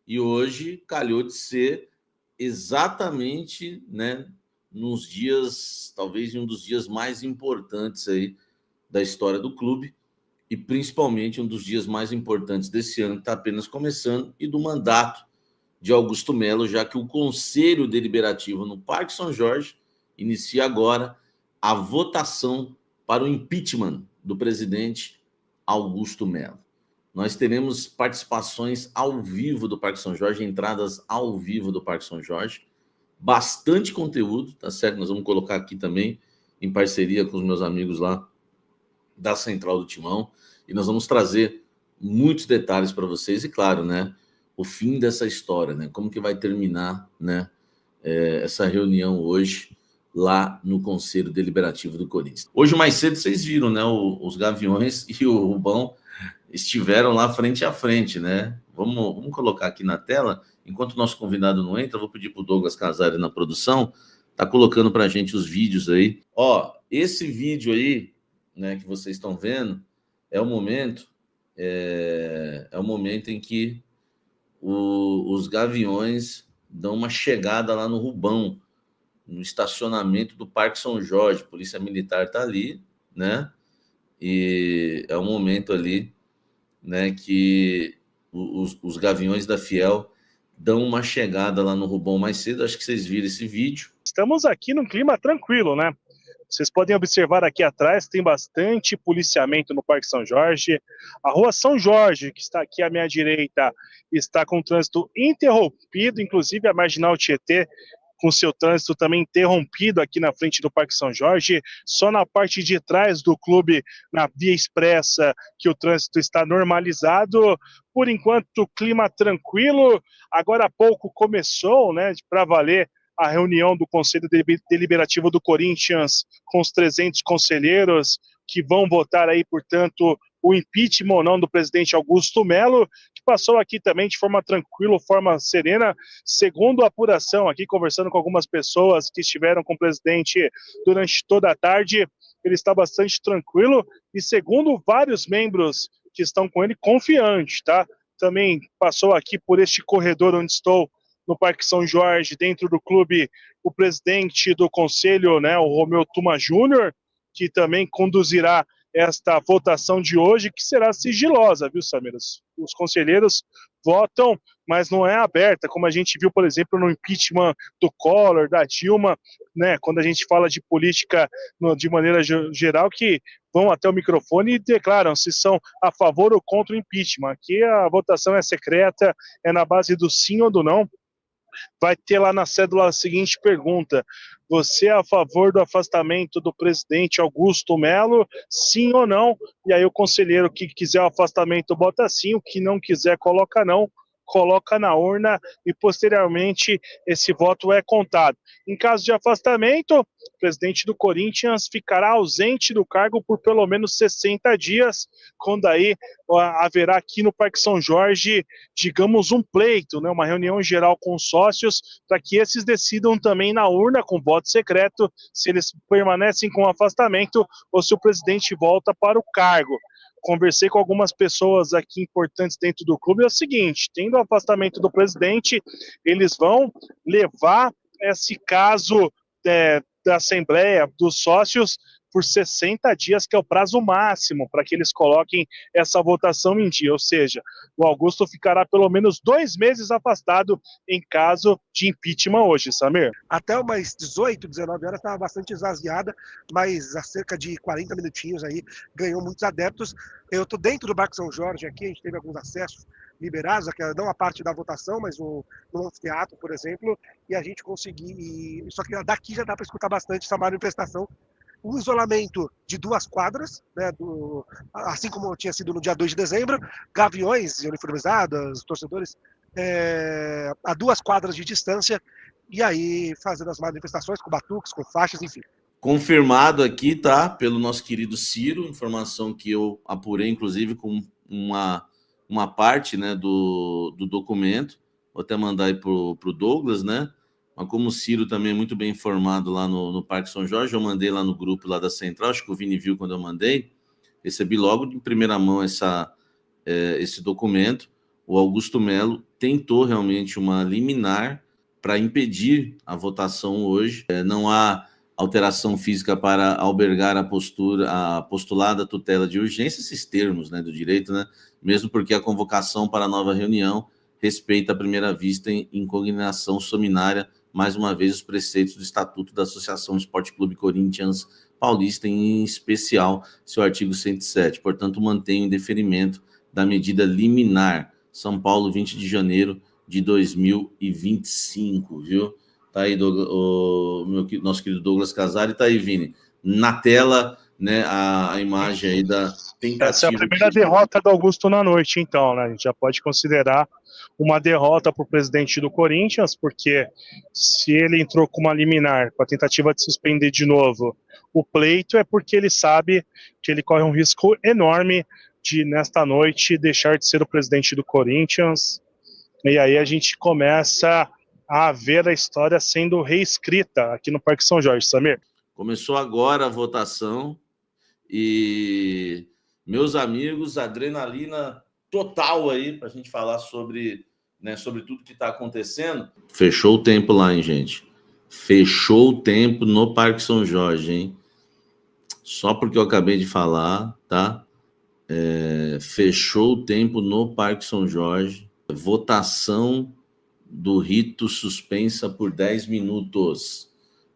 E hoje calhou de ser exatamente, né, nos dias, talvez um dos dias mais importantes aí da história do clube, e principalmente um dos dias mais importantes desse ano, que está apenas começando, e do mandato de Augusto Melo, já que o Conselho Deliberativo no Parque São Jorge inicia agora a votação para o impeachment do presidente Augusto Melo. Nós teremos participações ao vivo do Parque São Jorge, entradas ao vivo do Parque São Jorge, bastante conteúdo, tá certo? Nós vamos colocar aqui também, em parceria com os meus amigos lá da Central do Timão, e nós vamos trazer muitos detalhes para vocês, e claro, né, o fim dessa história, né, como que vai terminar, né, essa reunião hoje, lá no Conselho Deliberativo do Corinthians. Hoje, mais cedo, vocês viram, né, os Gaviões e o Rubão estiveram lá frente a frente, né? Vamos colocar aqui na tela. Enquanto o nosso convidado não entra, eu vou pedir para o Douglas Casari na produção, tá colocando para a gente os vídeos aí. Ó, esse vídeo aí, né, que vocês estão vendo, é o momento em que os Gaviões dão uma chegada lá no Rubão, no estacionamento do Parque São Jorge. A Polícia Militar está ali, né? E é um momento ali, né, que os Gaviões da Fiel dão uma chegada lá no Rubão mais cedo. Acho que vocês viram esse vídeo. Estamos aqui num clima tranquilo, né? Vocês podem observar aqui atrás, tem bastante policiamento no Parque São Jorge. A Rua São Jorge, que está aqui à minha direita, está com o trânsito interrompido, inclusive a Marginal Tietê, com seu trânsito também interrompido aqui na frente do Parque São Jorge. Só na parte de trás do clube, na Via Expressa, que o trânsito está normalizado. Por enquanto, clima tranquilo. Agora há pouco começou, né, para valer, a reunião do Conselho Deliberativo do Corinthians com os 300 conselheiros que vão votar aí, portanto, o impeachment ou não do presidente Augusto Melo, que passou aqui também de forma tranquila, forma serena. Segundo a apuração aqui, conversando com algumas pessoas que estiveram com o presidente durante toda a tarde, ele está bastante tranquilo e, segundo vários membros que estão com ele, confiante, tá? Também passou aqui por este corredor onde estou, no Parque São Jorge, dentro do clube, o presidente do conselho, né, o Romeu Tuma Júnior, que também conduzirá esta votação de hoje, que será sigilosa, viu, Samir? Os conselheiros votam, mas não é aberta, como a gente viu, por exemplo, no impeachment do Collor, da Dilma, né, quando a gente fala de política de maneira geral, que vão até o microfone e declaram se são a favor ou contra o impeachment. Aqui a votação é secreta, é na base do sim ou do não. Vai ter lá na cédula a seguinte pergunta: você é a favor do afastamento do presidente Augusto Melo, sim ou não? E aí o conselheiro que quiser o afastamento bota sim, o que não quiser coloca não, coloca na urna e posteriormente esse voto é contado. Em caso de afastamento, o presidente do Corinthians ficará ausente do cargo por pelo menos 60 dias, quando aí haverá aqui no Parque São Jorge, digamos, um pleito, né, uma reunião geral com os sócios, para que esses decidam também na urna, com voto secreto, se eles permanecem com o afastamento ou se o presidente volta para o cargo. Conversei com algumas pessoas aqui importantes dentro do clube, é o seguinte: tendo o afastamento do presidente, eles vão levar esse caso da Assembleia dos Sócios por 60 dias, que é o prazo máximo para que eles coloquem essa votação em dia, ou seja, o Augusto ficará pelo menos 2 meses afastado em caso de impeachment hoje, Samir. Até umas 18, 19 horas estava bastante esvaziada, mas há cerca de 40 minutinhos aí ganhou muitos adeptos. Eu estou dentro do Parque São Jorge aqui, a gente teve alguns acessos liberados, não a parte da votação, mas no anfiteatro, por exemplo, e a gente conseguiu, só que daqui já dá para escutar bastante essa manifestação. Um isolamento de 2 quadras, né, assim como tinha sido no dia 2 de dezembro, gaviões uniformizados, torcedores, a 2 quadras de distância, e aí fazendo as manifestações com batuques, com faixas, enfim. Confirmado aqui, tá? Pelo nosso querido Ciro, informação que eu apurei, inclusive, com uma parte, né, do documento. Vou até mandar aí pro Douglas, né? Mas como o Ciro também é muito bem informado lá no Parque São Jorge, eu mandei lá no grupo lá da Central, acho que o Vini viu quando eu mandei, recebi logo de primeira mão esse documento. O Augusto Melo tentou realmente uma liminar para impedir a votação hoje. Não há alteração física para albergar a postulada tutela de urgência, esses termos, né, do direito, né, mesmo porque a convocação para a nova reunião respeita à primeira vista em cognação suminária, mais uma vez, os preceitos do Estatuto da Associação Esporte Clube Corinthians Paulista, em especial seu artigo 107. Portanto, mantém o indeferimento da medida liminar. São Paulo, 20 de janeiro de 2025, viu? Tá aí nosso querido Douglas Casari, tá aí, Vini, na tela, né, a imagem aí da tentativa. Essa é a primeira derrota do Augusto na noite, então, né? A gente já pode considerar uma derrota para o presidente do Corinthians, porque se ele entrou com uma liminar com a tentativa de suspender de novo o pleito, é porque ele sabe que ele corre um risco enorme de, nesta noite, deixar de ser o presidente do Corinthians. E aí a gente começa a ver a história sendo reescrita aqui no Parque São Jorge, Samir. Começou agora a votação e, meus amigos, adrenalina total aí para a gente falar sobre, né, sobre tudo que está acontecendo. Fechou o tempo lá, hein, gente? Fechou o tempo no Parque São Jorge, hein? Só porque eu acabei de falar, tá? Fechou o tempo no Parque São Jorge. Votação do rito suspensa por 10 minutos.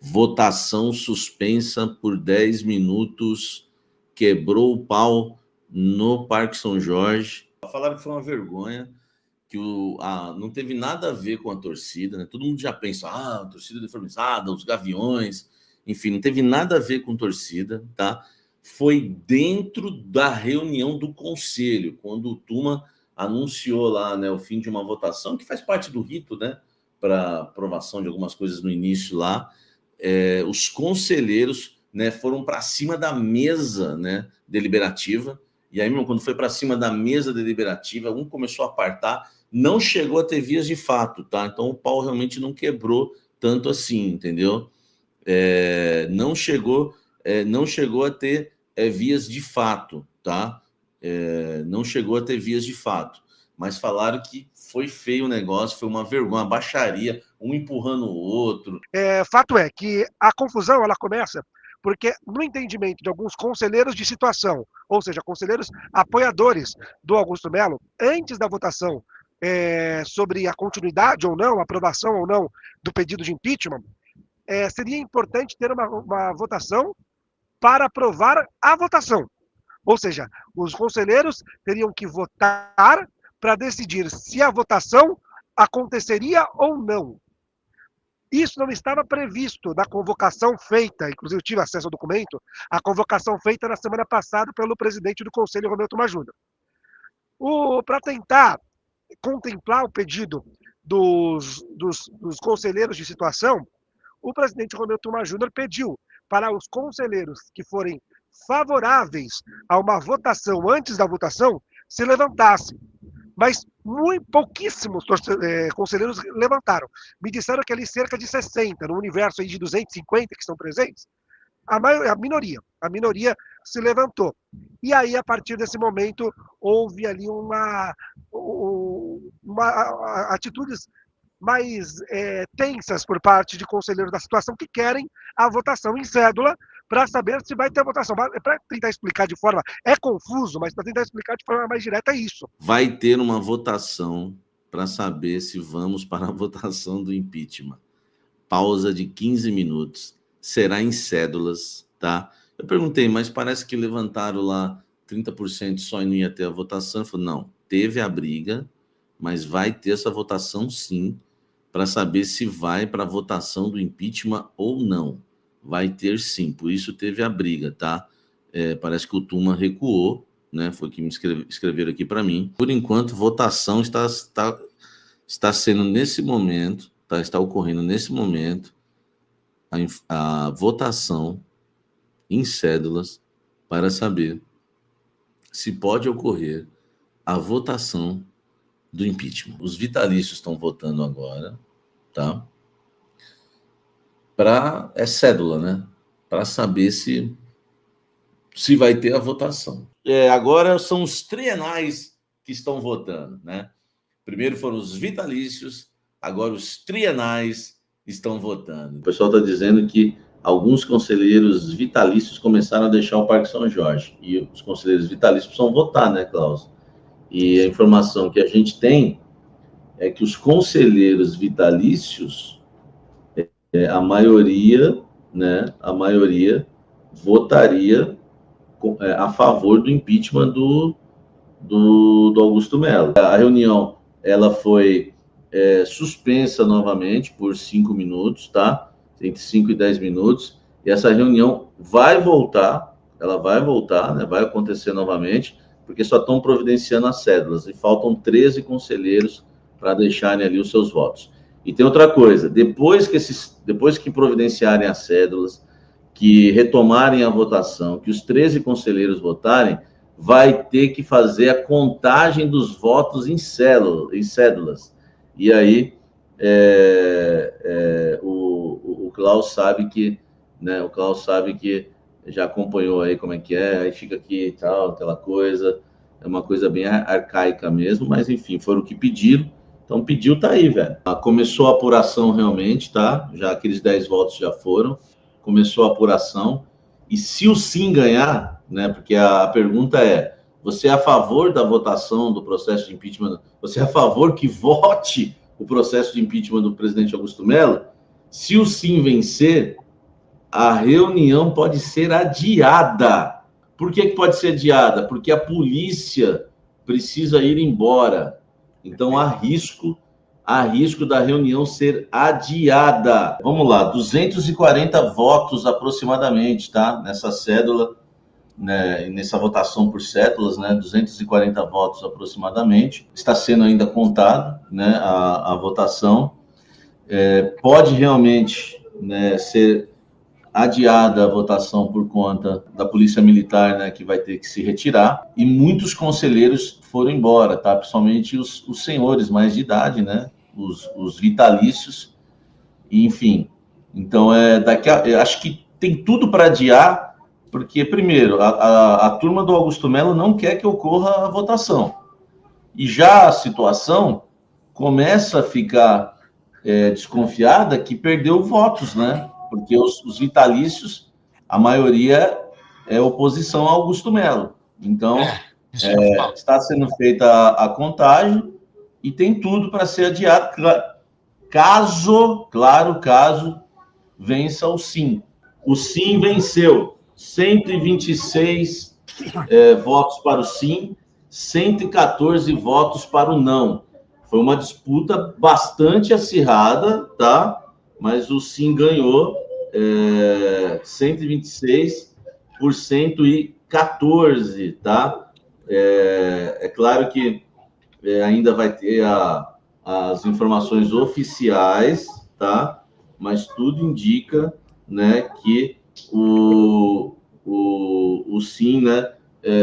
Votação suspensa por 10 minutos. Quebrou o pau no Parque São Jorge. Falaram que foi uma vergonha, que não teve nada a ver com a torcida, né? Todo mundo já pensa, a torcida deformizada, os gaviões, enfim, não teve nada a ver com torcida, tá? Foi dentro da reunião do conselho, quando o Tuma anunciou lá, né, o fim de uma votação, que faz parte do rito, né, para aprovação de algumas coisas no início lá. Os conselheiros, né, foram para cima da mesa, né, deliberativa, e aí, quando foi para cima da mesa deliberativa, um começou a apartar, não chegou a ter vias de fato, tá? Então o pau realmente não quebrou tanto assim, entendeu? Não chegou a ter vias de fato, tá? Não chegou a ter vias de fato, mas falaram que foi feio o negócio, foi uma vergonha, uma baixaria, um empurrando o outro. Fato é que a confusão ela começa porque, no entendimento de alguns conselheiros de situação, ou seja, conselheiros apoiadores do Augusto Melo, antes da votação sobre a continuidade ou não, a aprovação ou não do pedido de impeachment, seria importante ter uma votação para aprovar a votação. Ou seja, os conselheiros teriam que votar para decidir se a votação aconteceria ou não. Isso não estava previsto na convocação feita, inclusive eu tive acesso ao documento, a convocação feita na semana passada pelo presidente do Conselho, Romeu Tuma Júnior. Para tentar contemplar o pedido dos conselheiros de situação, o presidente Romeu Tuma Júnior pediu para os conselheiros que forem favoráveis a uma votação antes da votação se levantassem. Mas muito pouquíssimos conselheiros levantaram. Me disseram que ali cerca de 60, no universo aí de 250 que estão presentes, a minoria se levantou. E aí, a partir desse momento, houve ali atitudes mais tensas por parte de conselheiros da situação que querem a votação em cédula para saber se vai ter a votação. Para tentar explicar de forma... É confuso, mas para tentar explicar de forma mais direta é isso. Vai ter uma votação para saber se vamos para a votação do impeachment. Pausa de 15 minutos. Será em cédulas, tá? Eu perguntei, mas parece que levantaram lá 30% só e não ia ter a votação. Eu falei, não, teve a briga, mas vai ter essa votação sim, para saber se vai para a votação do impeachment ou não. Vai ter sim, por isso teve a briga, tá? Parece que o Tuma recuou, né? Foi o que me escreveram aqui para mim. Por enquanto, votação está sendo nesse momento, tá? Está ocorrendo nesse momento a votação em cédulas para saber se pode ocorrer a votação do impeachment. Os vitalícios estão votando agora, tá? É cédula, né? Para saber se vai ter a votação. Agora são os trienais que estão votando, né? Primeiro foram os vitalícios, agora os trienais estão votando. O pessoal está dizendo que alguns conselheiros vitalícios começaram a deixar o Parque São Jorge. E os conselheiros vitalícios precisam votar, né, Klaus? E a informação que a gente tem é que os conselheiros vitalícios, a maioria votaria a favor do impeachment do Augusto Melo. A reunião ela foi suspensa novamente por 5 minutos, tá? Entre 5 e 10 minutos. E essa reunião vai voltar, né? Vai acontecer novamente, porque só estão providenciando as cédulas e faltam 13 conselheiros para deixarem ali os seus votos. E tem outra coisa, depois que providenciarem as cédulas, que retomarem a votação, que os 13 conselheiros votarem, vai ter que fazer a contagem dos votos em cédulas. E aí o Klaus sabe que, né? O Klaus sabe que já acompanhou aí como é que é, aí fica aqui e tal, aquela coisa, é uma coisa bem arcaica mesmo, mas enfim, foram o que pediram. Então, pediu, tá aí, velho. Começou a apuração realmente, tá? Já aqueles 10 votos já foram. Começou a apuração. E se o sim ganhar, né? Porque a pergunta é, você é a favor da votação do processo de impeachment? Você é a favor que vote o processo de impeachment do presidente Augusto Melo? Se o sim vencer, a reunião pode ser adiada. Por que pode ser adiada? Porque a polícia precisa ir embora. Então, há risco da reunião ser adiada. Vamos lá, 240 votos aproximadamente, tá? Nessa cédula, né? Nessa votação por cédulas, né? 240 votos aproximadamente. Está sendo ainda contado, né? A votação. Pode realmente, né, ser adiada a votação por conta da Polícia Militar, né, que vai ter que se retirar, e muitos conselheiros foram embora, tá? Principalmente os senhores mais de idade, né? Os vitalícios, enfim. Então, eu acho que tem tudo para adiar, porque, primeiro, a turma do Augusto Melo não quer que ocorra a votação. E já a situação começa a ficar desconfiada que perdeu votos, né? Porque os vitalícios, a maioria é oposição ao Augusto Melo. Então, está sendo feita a contagem e tem tudo para ser adiado, caso vença o sim. O sim venceu, 126 votos para o sim, 114 votos para o não. Foi uma disputa bastante acirrada, tá? Mas o sim ganhou 126 por 114, tá? É claro que ainda vai ter as informações oficiais, tá? Mas tudo indica, né, que o sim, né,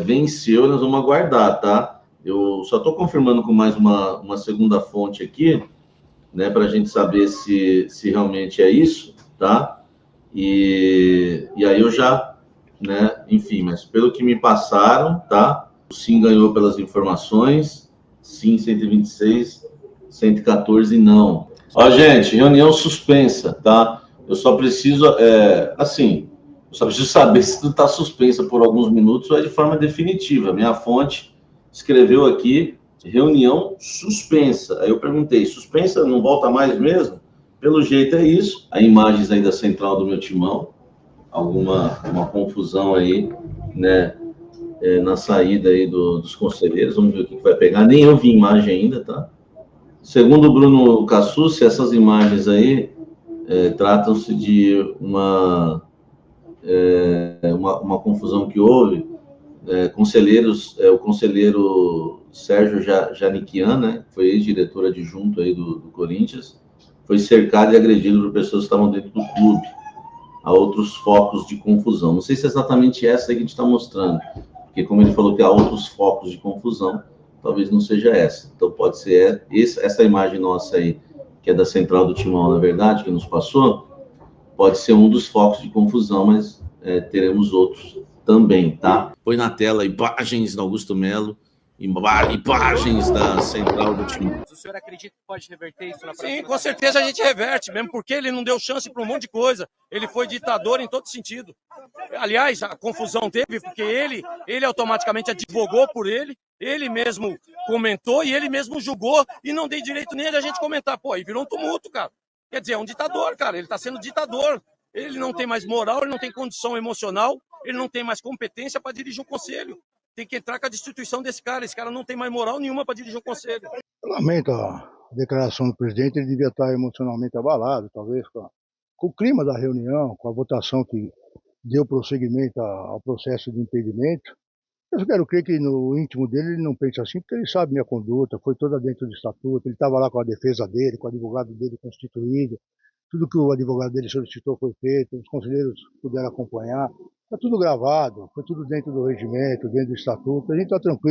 venceu. Nós vamos aguardar, tá? Eu só estou confirmando com mais uma segunda fonte aqui, né, para a gente saber se realmente é isso, tá? E aí eu já, né, enfim, mas pelo que me passaram, tá? O sim ganhou pelas informações, sim 126, 114 não. Ó, gente, reunião suspensa, tá? Eu só preciso, saber se tu tá suspensa por alguns minutos ou é de forma definitiva. Minha fonte escreveu aqui, reunião suspensa. Aí eu perguntei, suspensa não volta mais mesmo? Pelo jeito é isso. Há imagens aí da central do meu timão, uma confusão aí, né, na saída aí dos conselheiros. Vamos ver o que vai pegar. Nem eu vi imagem ainda, tá? Segundo o Bruno Cassucci, essas imagens aí tratam-se de uma confusão que houve. O conselheiro Sérgio Janiquian, né, foi ex-diretor adjunto aí do Corinthians, foi cercado e agredido por pessoas que estavam dentro do clube. Há outros focos de confusão. Não sei se é exatamente essa aí que a gente está mostrando, porque como ele falou que há outros focos de confusão, talvez não seja essa. Então pode ser essa imagem nossa aí, que é da central do timão, na verdade, que nos passou, pode ser um dos focos de confusão, mas teremos outros também, tá? Põe na tela imagens do Augusto Melo imagens da central do time. O senhor acredita que pode reverter isso na próxima? Sim, com certeza a gente reverte, mesmo porque ele não deu chance para um monte de coisa. Ele foi ditador em todo sentido. Aliás, a confusão teve porque ele automaticamente advogou por ele mesmo comentou e ele mesmo julgou e não deu direito nem a gente comentar. Pô, aí virou um tumulto, cara. Quer dizer, é um ditador, cara. Ele está sendo ditador. Ele não tem mais moral, ele não tem condição emocional, ele não tem mais competência para dirigir um conselho. Tem que entrar com a destituição desse cara. Esse cara não tem mais moral nenhuma para dirigir um conselho. Eu lamento a declaração do presidente, ele devia estar emocionalmente abalado, talvez, com o clima da reunião, com a votação que deu prosseguimento ao processo de impedimento. Eu só quero crer que no íntimo dele ele não pensa assim, porque ele sabe minha conduta, foi toda dentro do estatuto, ele estava lá com a defesa dele, com o advogado dele constituído, tudo que o advogado dele solicitou foi feito, os conselheiros puderam acompanhar, está tudo gravado, foi tudo dentro do regimento, dentro do estatuto, a gente está tranquilo.